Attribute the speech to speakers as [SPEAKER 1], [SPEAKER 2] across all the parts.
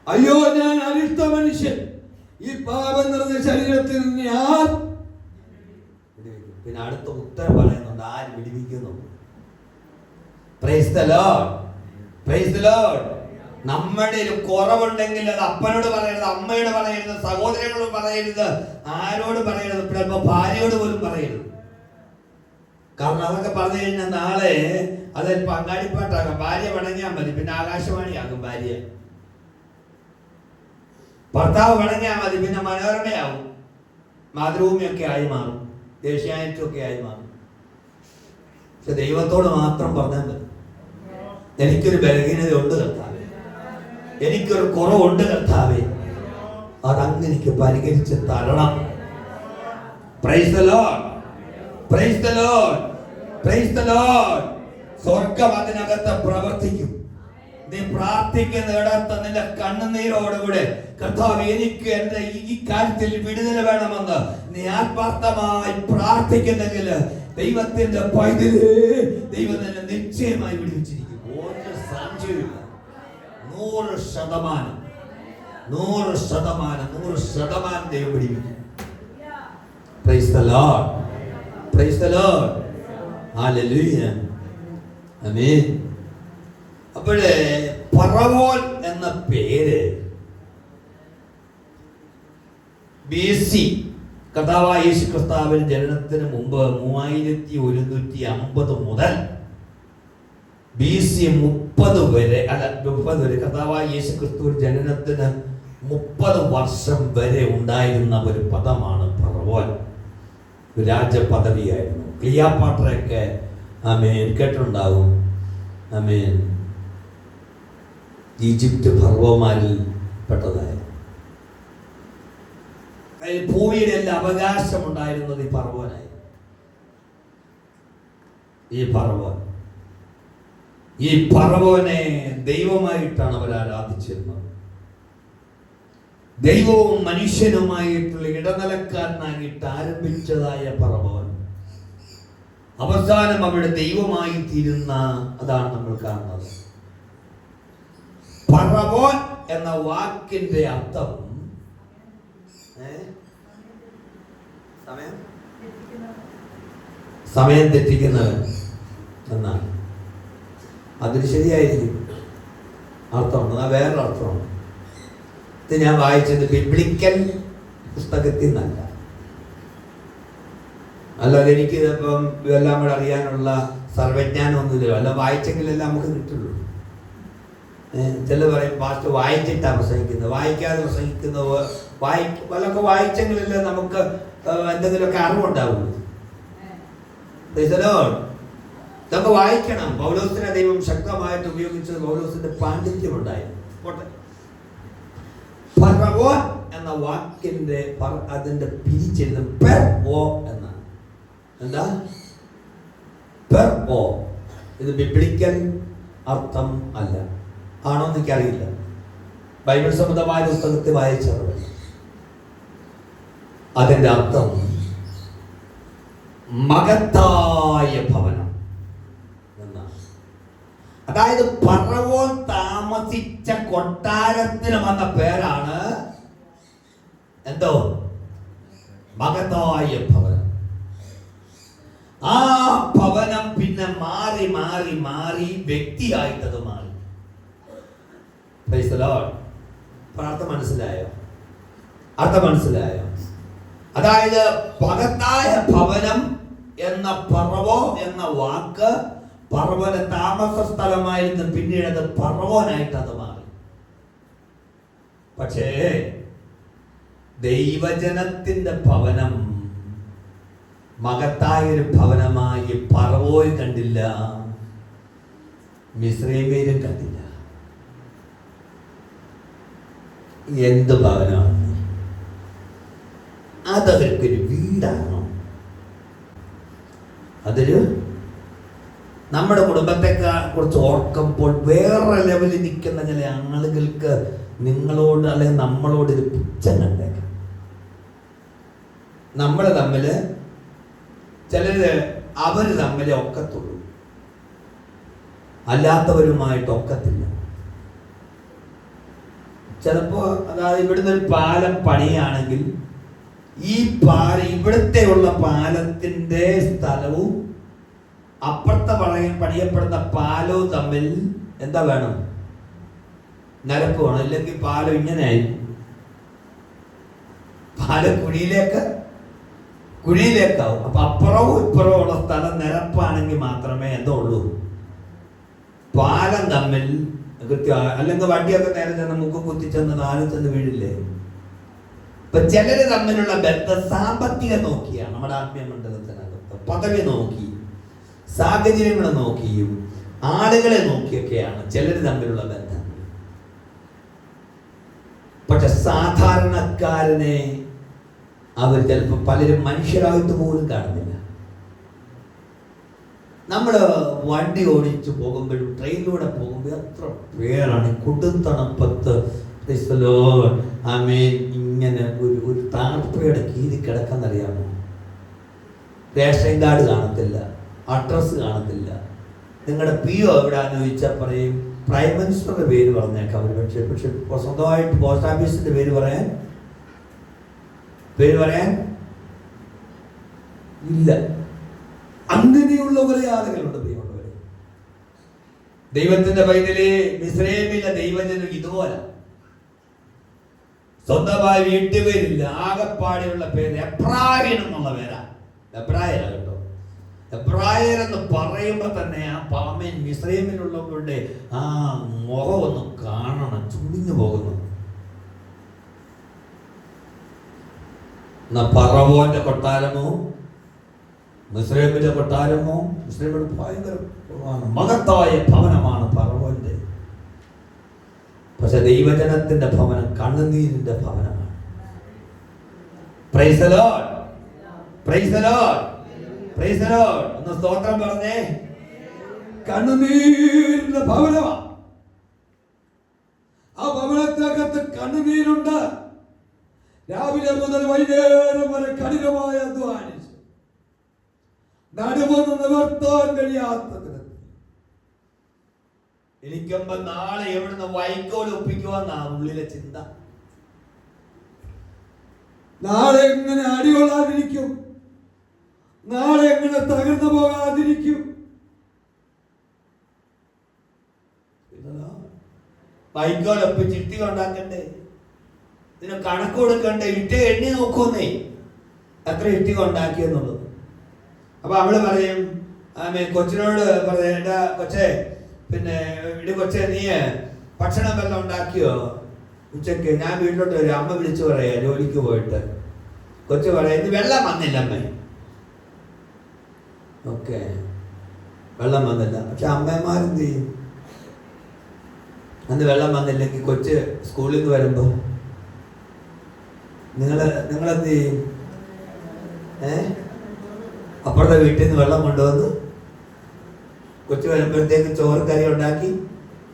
[SPEAKER 1] അയ്യോ ഞാൻ അരിഷ്ട മനുഷ്യൻ, ഈ പാപം നിറഞ്ഞ ശരീരത്തിൽ ഞാൻ. പിന്നെ അടുത്ത ഉത്തരം പറയുന്നുണ്ട്, ആര് വിടുവിക്കുന്നു? Praise the Lord, praise the Lord. നമ്മുടെ ഒരു കുറവുണ്ടെങ്കിൽ അത് അപ്പനോട് പറയരുത്, അമ്മയോട് പറയരുത്, സഹോദരങ്ങളോട് പറയരുത്, ആരോട് പറയരുത്, ചിലപ്പോൾ ഭാര്യയോട് പോലും പറയരുത്. കാരണം അതൊക്കെ പറഞ്ഞു കഴിഞ്ഞാൽ നാളെ അത് പങ്കാളിപ്പാട്ടാകാം. ഭാര്യ വണങ്ങിയാൽ മതി, പിന്നെ ആകാശവാണിയാകും ഭാര്യ. ഭർത്താവ് വണങ്ങിയാൽ മതി, പിന്നെ മനോരമയാവും, മാതൃഭൂമിയൊക്കെ ആയി മാറും, ദേശീയാനിറ്റൊക്കെ ആയി മാറും. പക്ഷെ ദൈവത്തോട് മാത്രം പറഞ്ഞാൽ മതി, എനിക്കൊരു ബലഹീനതയുണ്ട് കർത്താവേ, എനിക്കൊരു കുറവുണ്ട് കർത്താവേ, അതങ്ങ് എനിക്ക് പരിഹരിച്ച് തരണം. Praise the Lord, praise the Lord, praise the Lord. സ്വർഗ്ഗം അതിനകത്ത് പ്രവർത്തിക്കും. നീ പ്രാർത്ഥിക്കുന്നിടത്ത് നിന്റെ കണ്ണുനീരോടുകൂടെ കർത്താവ് എനിക്ക് എന്റെ ഈ കാര്യത്തിൽ വിടുതൽ വേണമെന്ന് നീ ആത്മാർത്ഥമായി പ്രാർത്ഥിക്കുന്നെങ്കിൽ ദൈവത്തിന്റെ പൈതലേ, ദൈവം തന്നെ നിശ്ചയമായി വിടുവിച്ചിരിക്കും. ഒരു സംശയമില്ല. 100% 100% ദൈവം വിടുവിക്കും. Praise the Lord, praise the Lord, hallelujah, amen. അപ്പോഴേ ഫറവോൻ എന്ന പേര് BC കർത്താവായ യേശു ക്രിസ്തുവിന്റെ ജനനത്തിന് മുമ്പ് 3150 മുതൽ BC 30 വരെ, അല്ല 30 വരെ, കർത്താവായ യേശു ക്രിസ്തുവിന്റെ ജനനത്തിന് 30 വർഷം വരെ ഉണ്ടായിരുന്ന ഒരു പദമാണ് ഫറവോൻ. രാജപദവിയായിരുന്നു. ക്ലിയോപാട്രയൊക്കെ ആമേൻ കേട്ടിട്ടുണ്ടാകും. ആമേൻ. ഈജിപ്ത് ഫറവോമാരിൽ പെട്ടതായിരുന്നു. ഭൂമിയുടെ എല്ലാ അവകാശം ഉണ്ടായിരുന്നത് ഈ ഫറവോനായി. ഈ ഫറവോനെ ദൈവമായിട്ടാണ് അവർ ആരാധിച്ചിരുന്നത്. ദൈവവും മനുഷ്യനുമായിട്ടുള്ള ഇടനിലക്കാരനായിട്ട് ആരംഭിച്ചതായ ഫറവോൻ അവസാനം അവിടെ ദൈവമായി തീരുന്ന അതാണ് നമ്മൾ കാണുന്നത്. ഫറവോൻ എന്ന വാക്കിന്റെ അർത്ഥം സമയം തെറ്റിക്കുന്നവൻ എന്നാണ്. അതിന് ശരിയായിരിക്കും അർത്ഥമുണ്ട്. വേറൊരു അർത്ഥമുണ്ട്. ഇത് ഞാൻ വായിച്ചത് ബിബ്ലിക്കൽ പുസ്തകത്തിൽ നിന്നല്ല. അല്ലാതെ എനിക്ക് ഇപ്പം ഇതെല്ലാം കൂടെ അറിയാനുള്ള സർവജ്ഞാനമൊന്നുമില്ല. അല്ല, വായിച്ചെങ്കിലെല്ലാം നമുക്ക് കിട്ടുള്ളൂ. ചില പറയും പാസ്റ്റ് വായിച്ചിട്ടാണ് പ്രസംഗിക്കുന്നത്, വായിക്കാതെ പ്രസംഗിക്കുന്നത്. വല്ലൊക്കെ വായിച്ചെങ്കിലല്ലേ നമുക്ക് എന്തെങ്കിലുമൊക്കെ അറിവുണ്ടാവുള്ളൂ. ഇതൊക്കെ വായിക്കണം. പൗലോസിനെ ദൈവം ശക്തമായിട്ട് ഉപയോഗിച്ചത് പൗലോസിന്റെ പാണ്ഡിത്യം ഉണ്ടായിരുന്നു. ഫറവോൻ എന്ന വാക്കിന്റെ അതിന്റെ പിരിച്ചിരുന്നത് പെർ ഓ എന്നാണ്. എന്താ പെർ ഓ? ഇത് ബിബ്ലിക്കൽ അർത്ഥം അല്ല. ആണോ എന്ന് എനിക്കറിയില്ല. ബൈബിൾ സംബന്ധമായ പുസ്തകത്തിൽ വായിച്ചത് അതിന്റെ അർത്ഥം മഹത്തായ ഭവനം എന്നാണ്. അതായത് ഫറവോൻ താമസിച്ച കൊട്ടാരത്തിന് വന്ന പേരാണ് എന്തോ മഹത്തായ ഭവനം. ആ ഭവനം പിന്നെ മാറി മാറി മാറി വ്യക്തിയായിട്ടത് മാറി. Price the Lord. അർത്ഥം മനസ്സിലായോ? അർത്ഥം മനസ്സിലായോ? അതായത് മഹത്തായ ഭവനം എന്ന ഫറവോ എന്ന വാക്ക് ഫറവോന്റെ താമസ സ്ഥലമായിരുന്നു. പിന്നീട് അത് ഫറവോനായിട്ട് അത് മാറി. പക്ഷേ ദൈവജനത്തിന്റെ ഭവനം മഹത്തായ ഒരു ഭവനമായി ഫറവോയും കണ്ടില്ല, മിസ്രൈമ്യരും കണ്ടില്ല. എന്ത് ഭവനമാണ് അതൊരു വീടാണോ? അതൊരു നമ്മുടെ കുടുംബത്തെ കുറിച്ച് ഓർക്കുമ്പോൾ വേറെ ലെവലിൽ നിൽക്കുന്ന ചില ആളുകൾക്ക് നിങ്ങളോട് അല്ലെങ്കിൽ നമ്മളോട് ഒരു പുച്ഛം കണ്ടേക്കാം. നമ്മൾ തമ്മില് ചിലര് അവര് തമ്മിലേ ഒക്കത്തുള്ളൂ, അല്ലാത്തവരുമായിട്ട് ഒക്കത്തില്ല. ചിലപ്പോ അതായത് ഇവിടുന്ന് ഒരു പാലം പണിയാണെങ്കിൽ ഈ ഇവിടുത്തെ ഉള്ള പാലത്തിന്റെ സ്ഥലവും അപ്പുറത്തെ പണിയപ്പെടുന്ന പാലവും തമ്മിൽ എന്താ വേണം? നിരപ്പ് വേണം. ഇല്ലെങ്കിൽ പാലം ഇങ്ങനെ ആയിരിക്കും. പാലം കുഴിയിലേക്കാവും. അപ്പൊ അപ്പുറവും ഇപ്പുറവും ഉള്ള സ്ഥലം നിരപ്പാണെങ്കിൽ മാത്രമേ എന്തോ ഉള്ളൂ, പാലം തമ്മിൽ കൃത്യമായി. അല്ലെങ്കിൽ വണ്ടിയൊക്കെ നേരെ ചെന്ന് മുക്ക് കുത്തിച്ചെന്ന് നാല് ചെന്ന് വീഴില്ലേ? ഇപ്പൊ ചിലര് തമ്മിലുള്ള ബന്ധം സാമ്പത്തികം നോക്കിയാണ്. നമ്മുടെ ആത്മീയ മണ്ഡലത്തിനകത്ത് പദവി നോക്കി, സാഹചര്യങ്ങൾ നോക്കിയും ആളുകളെ നോക്കിയൊക്കെയാണ് ചിലര് തമ്മിലുള്ള ബന്ധം. പക്ഷെ സാധാരണക്കാരനെ അവർ ചിലപ്പോൾ പലരും മനുഷ്യരായിട്ട് പോലും കാണുന്നില്ല. നമ്മൾ വണ്ടി ഓടിച്ചു പോകുമ്പോഴും ട്രെയിനിലൂടെ പോകുമ്പോൾ എത്ര പേരാണ് കൊടുത്തണപ്പത്ത് ഇങ്ങനെ ഒരു താഴ്പയുടെ കീഴിൽ കിടക്കാന്നറിയാമോ? റേഷൻ കാർഡ് കാണത്തില്ല, അഡ്രസ് കാണത്തില്ല. നിങ്ങളുടെ PO എവിടെയാന്ന് ചോദിച്ചാൽ പറയും പ്രൈം മിനിസ്റ്ററുടെ പേര് പറഞ്ഞേക്കാം അവർ. പക്ഷെ സ്വന്തമായിട്ട് പോസ്റ്റ് ഓഫീസിന്റെ പേര് പറയാൻ ഇല്ല. അങ്ങനെയുള്ള കുറെ ആളുകളുണ്ട്. ദൈവത്തിന്റെ പൈതലേ, മിസ്രയീമിലെ ദൈവജനം ഇതുപോലെ സ്വന്തമായി വീട്ടുപേരില്ല. ആകെപ്പാടെയുള്ള പേര് എബ്രായൻ എന്നുള്ള പേരാ. എബ്രായരാ കേട്ടോ. എബ്രായരെന്ന് പറയുമ്പോ തന്നെ ആ പാമൻ മിസ്രയീമിലുള്ളവരുടെ ആ മുഖം ഒന്ന് കാണണം, ചുളിഞ്ഞു പോകുന്നു. ഫറവോന്റെ കൊട്ടാരമോ മിസ്രയീമിന്റെ കൊട്ടാരമോ? മിസ്രയീമിന്റെ ഭയങ്കര മഹത്തായ ഭവനമാണ് ഫറവോന്റെ. പക്ഷെ ദൈവജനത്തിന്റെ ഭവനം കണ്ണുനീരിന്റെ ഭവനമാണ്. Praise the Lord, praise the Lord, praise the Lord. ഒന്ന് സ്തോത്രം പറഞ്ഞേ. കണ്ണുനീരിന്റെ ഭവനമാണ്. ആ ഭവനത്തിനകത്ത് കണ്ണുനീരുണ്ട്. രാവിലെ മുതൽ വൈകുന്നേരം വരെ കഠിനമായ അധ്വാനിച്ചു നടുവൊന്നും നിവർത്താൻ കഴിയാത്തത്. എനിക്കുമ്പോ നാളെ എവിടുന്ന് വൈക്കോൽ ഒപ്പിക്കുവാന്നാ ഉള്ളിലെ ചിന്ത. നാളെ എങ്ങനെ അടികൊള്ളാതിരിക്കും, നാളെ എങ്ങനെ തകർന്നു പോകാതിരിക്കും. വൈക്കോൽ ഒപ്പിച്ച് ഇട്ടി ഉണ്ടാക്കണ്ടേ, ഇതിന് കണക്ക് കൊടുക്കണ്ടേ, ഇട്ട് എണ്ണി നോക്കുന്നേ എത്ര ഇട്ടി ഉണ്ടാക്കിയെന്നുള്ളത്. അപ്പൊ അവള് പറയും, കൊച്ചിനോട് പറയാ, എടാ കൊച്ചേ, പിന്നെ കൊച്ചേ നീ ഭക്ഷണം വല്ലതും ഉണ്ടാക്കിയോ ഉച്ചക്ക്? ഞാൻ വീട്ടിലോട്ട് വരും. അമ്മ വിളിച്ചു പറയാ ജോലിക്ക് പോയിട്ട്. കൊച്ചു പറയാ ഇന്ന് വെള്ളം വന്നില്ല അമ്മ. ഓക്കെ, വെള്ളം വന്നില്ല. പക്ഷെ അമ്മമാരെന്ത് ചെയ്യും? അന്ന് വെള്ളം വന്നില്ലെങ്കിൽ കൊച്ച് സ്കൂളിൽ നിന്ന് വരുമ്പോ നിങ്ങളെന്ത് ചെയ്യും? അപ്പുറത്തെ വീട്ടിൽ നിന്ന് വെള്ളം കൊണ്ടുവന്ന് കൊച്ചു വരുമ്പോഴത്തേക്ക് ചോറ് കറി ഉണ്ടാക്കി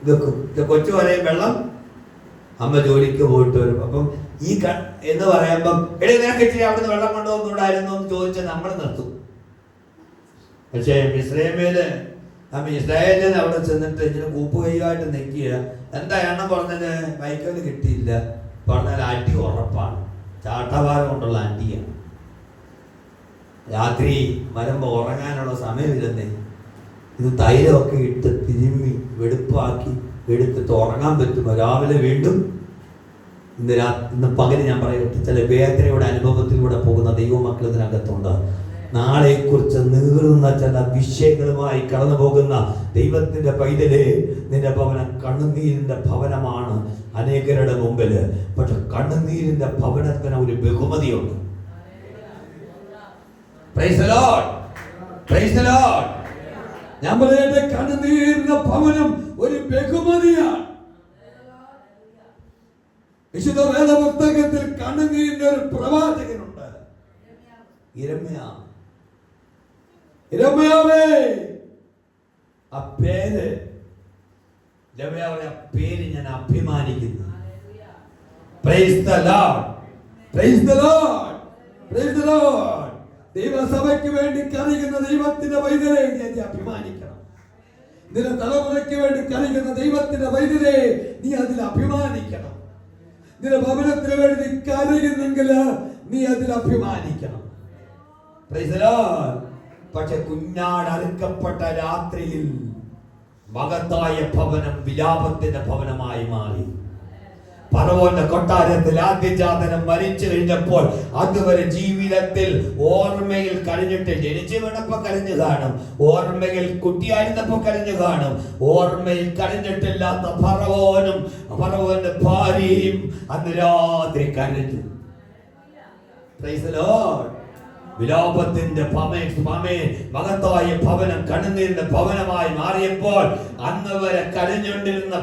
[SPEAKER 1] വെക്കും. കൊച്ചു പറയും വെള്ളം, അമ്മ ജോലിക്ക് പോയിട്ട് വരും. അപ്പം ഈ എന്ന് പറയുമ്പം എടേ നിനക്ക് ഇച്ചിരി അവിടുന്ന് വെള്ളം കൊണ്ടുവന്നുണ്ടായിരുന്നു എന്ന് ചോദിച്ചാൽ നമ്മൾ നിർത്തും. പക്ഷേ ഇസ്രായേലിന് അവിടെ ചെന്നിട്ട് ഇങ്ങനെ കൂപ്പുകൈയായിട്ട് നിൽക്കുക. എന്താ എണ്ണം പറഞ്ഞത്? വൈക്കോല് കിട്ടിയില്ല പറഞ്ഞാൽ അടി ഉറപ്പാണ്. ചാട്ടവാരം കൊണ്ടുള്ള അടിയാണ്. രാത്രി വരുമ്പോൾ ഉറങ്ങാനുള്ള സമയമില്ലെന്നേ. ഇത് തൈലമൊക്കെ ഇട്ട് തിരുമ്മി വെടുപ്പാക്കി എടുത്തിട്ട് ഉറങ്ങാൻ പറ്റുമോ? രാവിലെ വീണ്ടും ഇന്ന് പകല് ഞാൻ പറയട്ടെ, ചില വേദനയുടെ അനുഭവത്തിലൂടെ പോകുന്ന ദൈവമക്കൾ ഇതിനകത്തുണ്ട്. നാളെക്കുറിച്ച് നീറുന്ന ചില വിഷയങ്ങളുമായി കടന്നു പോകുന്ന ദൈവത്തിന്റെ പൈതലേ, നിന്റെ ഭവനം കണ്ണുനീരിന്റെ ഭവനമാണ് അനേകരുടെ മുമ്പില്. പക്ഷെ കണ്ണുനീരിന്റെ ഭവനത്തിന് ഒരു ബഹുമതിയുണ്ട്. Praise the Lord, praise the Lord. ഞാൻ പറയട്ടെ, കണ്ണുനീരിന്റെ ഭവനം ഒരു ബഹുമതിയാണ്. വിശുദ്ധ വേദപുസ്തകത്തിൽ കണ്ണുനീരിന്റെ ഒരു പ്രവാചകനുണ്ട്, യിരെമ്യാവേ. ആ പേര് ഞാൻ അഭിമാനിക്കുന്നു. Praise the Lord, praise the Lord, praise the Lord. ദൈവസഭയ്ക്ക് വേണ്ടി കരയുന്ന ദൈവത്തിന്റെ വൈദ്യരെ നീ അഭിമാനിക്കണം. നിന്റെ തലമുറയ്ക്ക് വേണ്ടി കരയുന്ന ദൈവത്തിന്റെ വൈദ്യരെ നീ അതിൽ അഭിമാനിക്കണം.
[SPEAKER 2] നിന്റെ ഭവനത്തിന് വേണ്ടി നീ കരയുന്നെങ്കിൽ നീ അതിൽ അഭിമാനിക്കണം.
[SPEAKER 1] പക്ഷെ കുഞ്ഞാട് അറുക്കപ്പെട്ട രാത്രിയിൽ മഹത്തായ ഭവനം വിലാപത്തിന്റെ ഭവനമായി മാറി. ഫറവോന്റെ കൊട്ടാരത്തിൽ ആദ്യജാതനം മരിച്ചു കഴിഞ്ഞപ്പോൾ അതുവരെ ജീവിതത്തിൽ ഓർമ്മയിൽ കരഞ്ഞിട്ട്, ജനിച്ചു വീണപ്പോ കരഞ്ഞു കാണും, ഓർമ്മയിൽ കുട്ടിയായിരുന്നപ്പോ കരഞ്ഞു കാണും, ഓർമ്മയിൽ കരഞ്ഞിട്ടില്ലാത്ത ഫറവോനും ഫറവോന്റെ ഭാര്യയും അന്ന് രാത്രി കരഞ്ഞു. Price the Lord. വിലാപത്തിന്റെ മഹത്തായ ഭവനം കണ്ണുനീരിന്റെ ഭവനമായി മാറിയപ്പോൾ അന്ന് വരെ കരഞ്ഞുകൊണ്ടിരുന്ന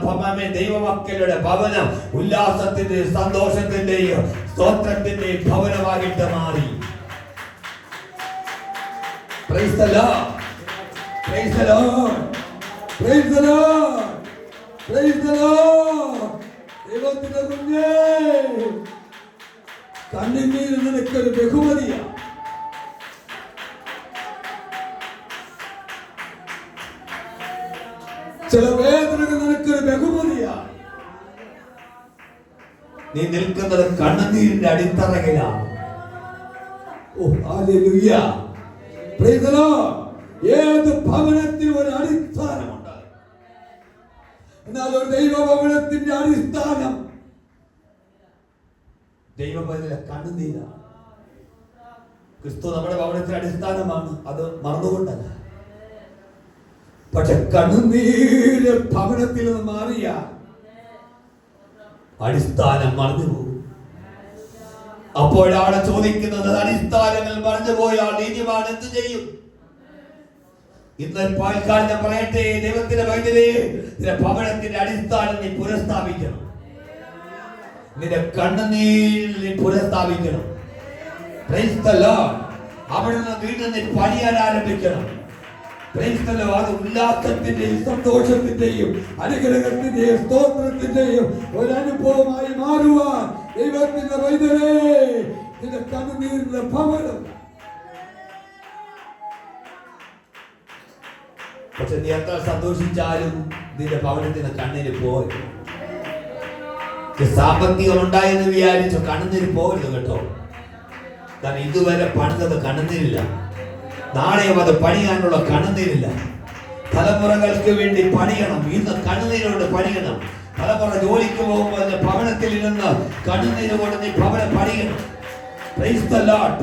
[SPEAKER 1] ദൈവമക്കളുടെ ഭവനം ഉല്ലാസത്തിന്റെയും സന്തോഷത്തിന്റെയും സ്തോത്രത്തിന്റെയും ഭവനമായിട്ട് മാറി.
[SPEAKER 2] Price the Lord. Praise the Lord. Praise the Lord. Praise the Lord. ദൈവത്തിന്റെ കുഞ്ഞേ, കണ്ണുനീര് നിനക്കൊരു ബഹുമതിയാണ്. ചില വേദനകൾ നിനക്കൊരു ബഹുമതിയാണ്.
[SPEAKER 1] നീ നിൽക്കുന്നത് കണ്ണുനീരിന്റെ അടിത്തറയിലാണ്.
[SPEAKER 2] ഏത് ഭവനത്തിനും ഒരു അടിസ്ഥാനമുണ്ട്. എന്നാൽ ഒരു ദൈവഭവനത്തിന്റെ അടിസ്ഥാനം
[SPEAKER 1] ദൈവഭവനത്തിലെ കണ്ണുനീരാണ്. ക്രിസ്തു നമ്മുടെ ഭവനത്തിന്റെ അടിസ്ഥാനമാണ്. അത് മറന്നുകൊണ്ടല്ല.
[SPEAKER 2] പക്ഷെ കണ്ണുനീര് ഭവനത്തിൽ നിന്ന് മാറിയ
[SPEAKER 1] അടിസ്ഥാനം മറന്നു പോകും. അപ്പോഴാണ് ചോദിക്കുന്നത്, അടിസ്ഥാനങ്ങൾ മറന്നുപോയാൽ നീതിമാൻ എന്ത് ചെയ്യും? ഇന്ന് പാൽക്കാലം ഞാൻ പറയട്ടെ, ദൈവത്തിന്റെ വൈദ്യുതി നിന്റെ ഭവനത്തിന്റെ അടിസ്ഥാനം നീ പുനഃസ്ഥാപിക്കണം. നിന്റെ കണ്ണുനീരിൽ നീ പുനഃസ്ഥാപിക്കണം. Price the Lord. അവിടെ നിന്ന് വീണ്ടും നീ പണിയാൻ ആരംഭിക്കണം.
[SPEAKER 2] അത് ഉല്ലാസത്തിന്റെയും സന്തോഷത്തിന്റെയും അനുഗ്രഹത്തിന്റെയും സ്തോത്രത്തിന്റെയും ഒരു അനുഭവമായി മാറുവാൻ ദൈവത്തിന്റെ വൈദ്യരേ നിന്റെ കണ്ണുനീരിന്റെ ഭവനം.
[SPEAKER 1] പക്ഷെ നീ എത്ര സന്തോഷിച്ചാലും നിന്റെ ഭവനത്തിന് കണ്ണീര് പോകരുത്. സാമ്പത്തികം ഉണ്ടായെന്ന് വിചാരിച്ചു കണ്ണുനീര് പോകരുത് കേട്ടോ. കാരണം ഇതുവരെ പണിതത് കണ്ണുനീരില്ല, നാളെയും അത് പണിയാനുള്ള കണ്ണുനീരില്ല. തലമുറകൾക്ക് വേണ്ടി പണിയണം. ഇന്ന് കണ്ണുനീരോട് പണിയണം. തലമുറ ജോലിക്ക് പോകുമ്പോൾ ഭവനത്തിൽ ഇരുന്ന് കണ്ണുനീര് കൊണ്ട് നീ ഭവനം പണിയണം. Price the Lord.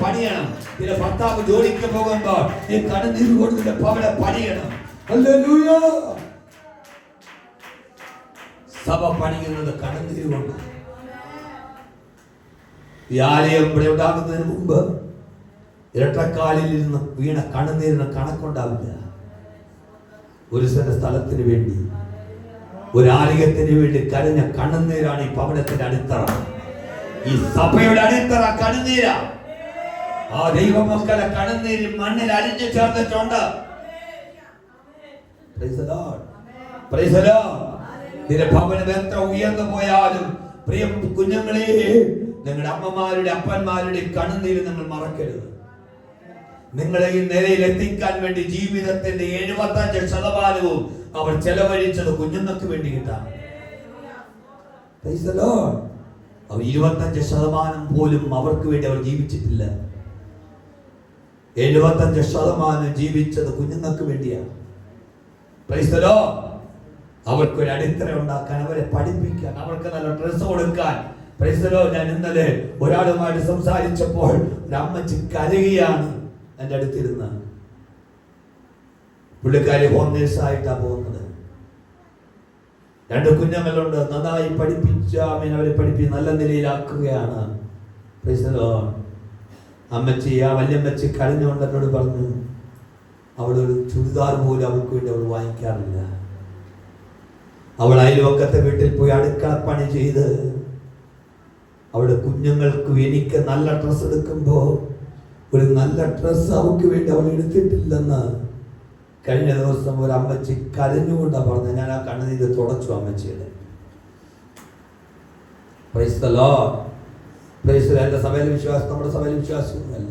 [SPEAKER 1] പണിയണം. നിന്റെ ഭർത്താവ് ജോലിക്ക് പോകുമ്പോൾ നീ കണ്ണുനീര് കൊണ്ട് നിന്റെ ഭവനം പണിയണം.
[SPEAKER 2] ഹല്ലേലൂയ.
[SPEAKER 1] സഭ പണിയുന്നത് കണ്ണുനീര് കൊണ്ട്. ഈ ആലയം ഇവിടെ ഉണ്ടാകുന്നതിന് മുമ്പ് ഇരട്ടക്കാലിൽ നിന്ന് വീണ കണ്ണുനീരിന് കണക്കുണ്ടാവില്ല. ഒരു സ്ഥലത്തിന് വേണ്ടി, ഒരു ആലയത്തിന് വേണ്ടി കരഞ്ഞ കണ്ണുനീരാണ് ഈ ഭവനത്തിന്റെ അടിത്തറ. ഈ സഭയുടെ അടിത്തറ കണ്ണുനീരാ. ആ ദൈവമക്കളെ കണ്ണുനീര് മണ്ണിൽ അലിഞ്ഞു ചേർന്നിട്ടുണ്ട്. Price the Lord. Praise the Lord. നിന്റെ ഭവനം എത്ര ഉയർന്നു പോയാലും പ്രിയ കുഞ്ഞുങ്ങളെ, നിങ്ങളുടെ അമ്മമാരുടെ അപ്പന്മാരുടെ കണ്ണുനീര് നിങ്ങൾ മറക്കരുത്. നിങ്ങളെ ഈ നിലയിൽ എത്തിക്കാൻ വേണ്ടി ജീവിതത്തിന്റെ 75% അവർ ചെലവഴിച്ചത് കുഞ്ഞുങ്ങൾക്ക് വേണ്ടിയിട്ടാണ്. അവർ 25% പോലും അവർക്ക് വേണ്ടി അവർ ജീവിച്ചിട്ടില്ല. 75% ജീവിച്ചത് കുഞ്ഞുങ്ങൾക്ക് വേണ്ടിയാണ്. Price the Lord. അവർക്കൊരു അടിത്തറ ഉണ്ടാക്കാൻ, അവരെ പഠിപ്പിക്കാൻ, അവർക്ക് നല്ല ഡ്രസ്സ് കൊടുക്കാൻ. Price the Lord. ഞാൻ ഇന്നലെ ഒരാളുമായിട്ട് സംസാരിച്ചപ്പോൾ ഒരു അമ്മച്ചി കരയുകയാണ്. എൻ്റെ അടുത്തിരുന്ന് പുള്ളിക്കാരി ഹോം നേഴ്സായിട്ടാണ് പോകുന്നത്. 2 കുഞ്ഞുങ്ങളുണ്ട്. നന്നായി പഠിപ്പിച്ച് അവരെ പഠിപ്പിച്ച് നല്ല നിലയിലാക്കുകയാണ്. Price the Lord. അമ്മച്ചി, ആ വല്യമ്മച്ചി കരഞ്ഞുകൊണ്ട് എന്നോട് പറഞ്ഞു, അവളൊരു ചുരിദാർ പോലും അവൾക്ക് വേണ്ടി അവൾ വാങ്ങിക്കാറില്ല. അവൾ അയൽവക്കത്തെ വീട്ടിൽ പോയി അടുക്കളപ്പണി ചെയ്ത് അവളുടെ കുഞ്ഞുങ്ങൾക്ക് എനിക്ക് നല്ല ഡ്രസ്സ് എടുക്കുമ്പോൾ ഒരു നല്ല ഡ്രസ്സ് അവൾക്ക് വേണ്ടി അവൾ എടുത്തിട്ടില്ലെന്ന് കഴിഞ്ഞ ദിവസം ഒരു അമ്മച്ചി കരഞ്ഞുകൊണ്ടാണ് പറഞ്ഞത്. ഞാൻ ആ കണ്ണുനീര് തുടച്ചു അമ്മച്ചിയുടെ. Price the Lord. Praise the Lord. എൻ്റെ സഭയിലെ വിശ്വാസം നമ്മുടെ സഭയിലെ വിശ്വാസമൊന്നുമല്ല.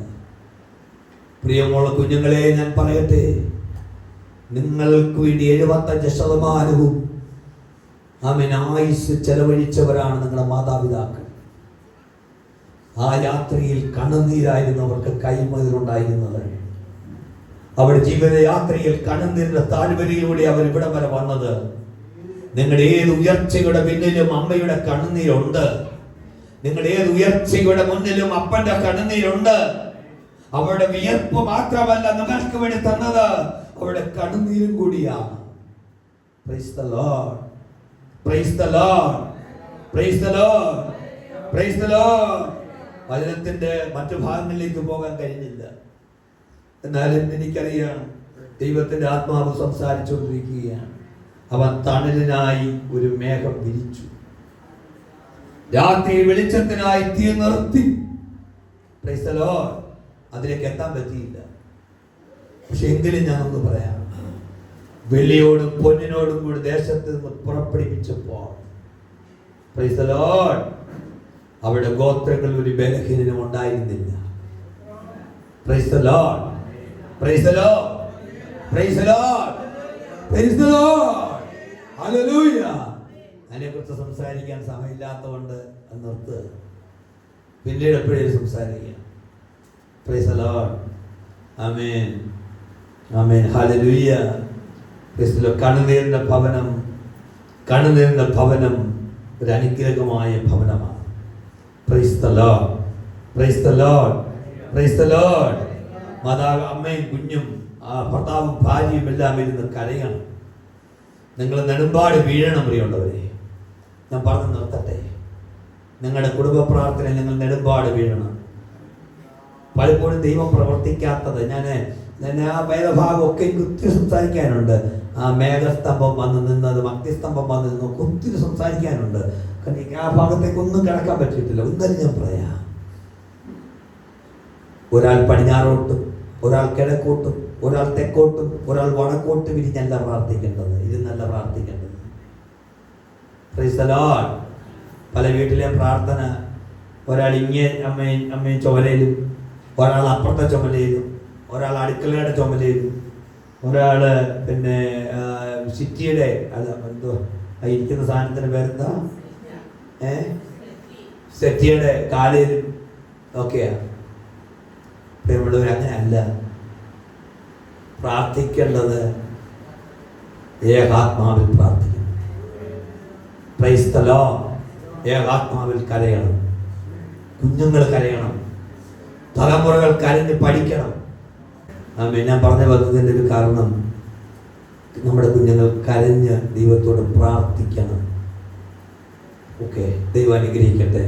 [SPEAKER 1] പ്രിയമുള്ള കുഞ്ഞുങ്ങളെ, ഞാൻ പറയട്ടെ, നിങ്ങൾക്ക് വേണ്ടി 75% ആമേൻ, ആയുസ് ചെലവഴിച്ചവരാണ് നിങ്ങളുടെ മാതാപിതാക്കൾ. ആ യാത്രയിൽ കണ്ണുനീരായിരുന്നു അവർക്ക് കൈമുതലുണ്ടായിരുന്നത്. അവരുടെ ജീവിതയാത്രയിൽ കണ്ണുനീരിന്റെ താഴ്വരയിലൂടെ അവർ ഇവിടെ വരെ വന്നത്. നിങ്ങളുടെ ഏത് ഉയർച്ചയുടെ പിന്നിലും അമ്മയുടെ കണ്ണുനീരുണ്ട്. നിങ്ങളുടെ ഏത് ഉയർച്ചയുടെ മുന്നിലും അപ്പന്റെ കണ്ണുനീരുണ്ട്. അവരുടെ വിയർപ്പ് മാത്രമല്ല നിങ്ങൾക്ക് വേണ്ടി തന്നത്, അവരുടെ കണ്ണുനീരും കൂടിയാണ്. Price the Lord, praise the Lord, praise the Lord, praise the Lord. വചനത്തിന്റെ മറ്റു ഭാഗങ്ങളിലേക്ക് പോകാൻ കഴിഞ്ഞില്ല. എന്നാലും എനിക്കറിയാം, ദൈവത്തിന്റെ ആത്മാവ് സംസാരിച്ചുകൊണ്ടിരിക്കുകയാണ്. അവൻ തണലിനായി ഒരു മേഘം വിരിച്ചു, രാത്രി വെളിച്ചത്തിനായി തീ നിർത്തി. Price the Lord. അതിലേക്ക് എത്താൻ പറ്റിയില്ല. പക്ഷെ എങ്കിലും ഞാനൊന്ന് പറയാം, വെള്ളിയോടും പൊന്നിനോടും കൂടി ദേശത്ത് നിന്ന് പുറപ്പെടുവിച്ചപ്പോൾ, പ്രൈസ് ദി ലോർഡ്, അവിടെ ഗോത്രങ്ങളിൽ ഒരു ബലഹീനനും ഉണ്ടായിരുന്നില്ല. Praise the Lord, praise the Lord, praise the Lord, praise the Lord. Hallelujah. അതിനെക്കുറിച്ച് സംസാരിക്കാൻ സമയമില്ലാത്തതുകൊണ്ട് അത് നിർത്തുക. പിന്നീട് എപ്പോഴും സംസാരിക്കാം. Praise the Lord. Amen, amen, hallelujah. Praise the Lord. കണ്ണുനീരിന്റെ ഭവനം, കണ്ണുനീരിന്റെ ഭവനം ഒരു അനുഗ്രഹമായ ഭവനമാണ്. Praise the Lord, praise the Lord, praise the Lord. മാതാവ്, അമ്മയും കുഞ്ഞും ഭർത്താവും ഭാര്യയും എല്ലാം ഇരുന്ന് കരയണം. നിങ്ങൾ നെടുമ്പാട് വീഴണം. പ്രിയമുള്ളവരെ, ഞാൻ പറഞ്ഞു നിർത്തട്ടെ. നിങ്ങളുടെ കുടുംബ പ്രാർത്ഥനയിൽ നിങ്ങൾ നെടുമ്പാട് വീഴണം. പലപ്പോഴും ദൈവം പ്രവർത്തിക്കാത്തത്, ഞാൻ ആ വേദഭാഗമൊക്കെ എനിക്ക് ഒത്തിരി സംസാരിക്കാനുണ്ട്. ആ മേഘസ്തംഭം വന്ന് നിന്നത്, അഗ്നിസ്തംഭം വന്ന് നിന്ന് ഒത്തിരി സംസാരിക്കാനുണ്ട്. കാരണം ആ ഭാഗത്തേക്കൊന്നും കിടക്കാൻ പറ്റിയിട്ടില്ല. ഒന്നും ഞാൻ പറയാം. ഒരാൾ പടിഞ്ഞാറോട്ടും, ഒരാൾ കിഴക്കോട്ടും, ഒരാൾ തെക്കോട്ടും, ഒരാൾ വടക്കോട്ടും ഇരുന്നല്ല പ്രാർത്ഥിക്കേണ്ടത്, ഇരുന്നല്ല പ്രാർത്ഥിക്കേണ്ടത്. Price the Lord. പല വീട്ടിലെ പ്രാർത്ഥന, ഒരാൾ ഇങ്ങേ അമ്മയും ചുമലയിലും, ഒരാൾ അപ്പുറത്തെ ചുമലയിലും, ഒരാൾ അടുക്കളയുടെ ചുമലയിലും, ഒരാൾ പിന്നെ സിറ്റിയുടെ എന്തോ ഇരിക്കുന്ന സാധനത്തിന് പേരെന്താ, സെറ്റിയുടെ കാലയിലും ഒക്കെയാണ്. പ്രിയമുള്ളവർ, അങ്ങനെയല്ല പ്രാർത്ഥിക്കേണ്ടത്. ഏകാത്മാവിൽ പ്രാർത്ഥിക്കണം. Price the Lord. ഏകാത്മാവിൽ കരയണം. കുഞ്ഞുങ്ങൾ കരയണം. തലമുറകൾ കരഞ്ഞ് പഠിക്കണം. ഞാൻ പറഞ്ഞു വന്നതിൻ്റെ ഒരു കാരണം, നമ്മുടെ കുഞ്ഞുങ്ങൾ കരഞ്ഞ് ദൈവത്തോട് പ്രാർത്ഥിക്കണം. ഓക്കെ, ദൈവം അനുഗ്രഹിക്കട്ടെ.